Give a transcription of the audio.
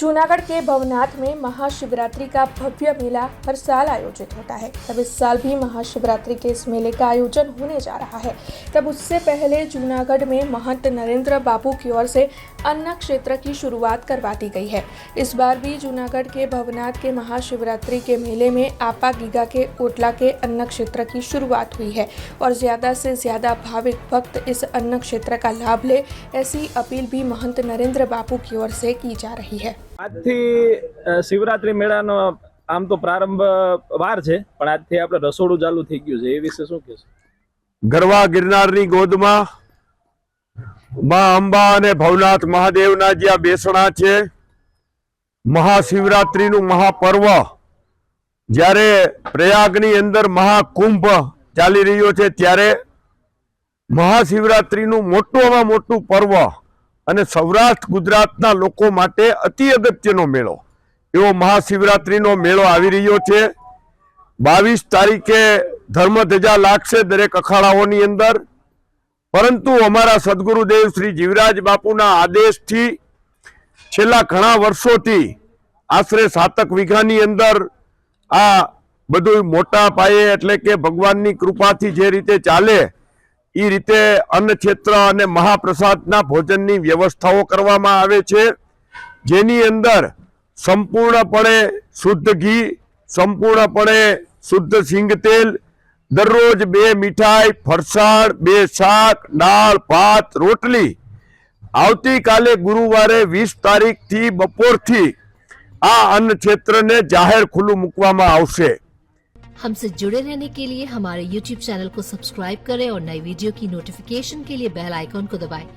जूनागढ़ के भवनाथ में महाशिवरात्रि का भव्य मेला हर साल आयोजित होता है। तब इस साल भी महाशिवरात्रि के इस मेले का आयोजन होने जा रहा है। तब उससे पहले जूनागढ़ में महंत नरेंद्र बापू की ओर से अन्न क्षेत्र की शुरुआत करवा दी गई है। इस बार भी जूनागढ़ के भवनाथ के महाशिवरात्रि के मेले में आपा गीगा के ओटला के अन्न क्षेत्र की शुरुआत हुई है और ज़्यादा से ज़्यादा भाविक भक्त इस अन्न क्षेत्र का लाभ ले, ऐसी अपील भी महंत नरेंद्र बापू की ओर से की जा रही है। આજથી શિવરાત્રી મેળાનો આમ તો પ્રારંભ વાર છે, પણ આજથી આપણે રસોડું ચાલુ થઈ ગયું છે, એ વિશે શું કહેશો? ગરવા ગિરનારની ગોદમાં માં અંબા અને ભવનાથ મહાદેવના જ્યાં બેસણા છે, મહાશિવરાત્રીનું મહાપર્વ જ્યારે પ્રયાગની અંદર મહાકુંભ ચાલી રહ્યો છે, ત્યારે મહાશિવરાત્રીનું મોટામાં મોટું પર્વ અને સૌરાષ્ટ્ર ગુજરાતના લોકો માટે અતિ અગત્યનો મેળો એવો મહાશિવરાત્રીનો મેળો આવી રહ્યો છે। 22 તારીખે ધર્મધજા લાગશે દરેક અખાડાઓની અંદર, પરંતુ અમારા સદગુરુદેવ શ્રી જીવરાજ બાપુના આદેશથી છેલ્લા ઘણા વર્ષોથી આશરે 7 વીઘાની અંદર આ બધું મોટા પાયે એટલે કે ભગવાનની કૃપાથી જે રીતે ચાલે એ રીતે અન્ન ક્ષેત્ર અને મહાપ્રસાદના ભોજનની વ્યવસ્થાઓ કરવામાં આવે છે, જેની અંદર સંપૂર્ણપણે શુદ્ધ ઘી, સંપૂર્ણપણે શુદ્ધ સિંગ તેલ, દરરોજ 2 મીઠાઈ, ફરસાણ, 2 શાક, દાળ, ભાત, રોટલી આવતીકાલે ગુરુવારે 20 તારીખથી બપોરથી આ અન્ન ક્ષેત્રને જાહેર ખુલ્લું મૂકવામાં આવશે। हमसे जुड़े रहने के लिए हमारे YouTube चैनल को सब्सक्राइब करें और नई वीडियो की नोटिफिकेशन के लिए बेल आइकॉन को दबाएं।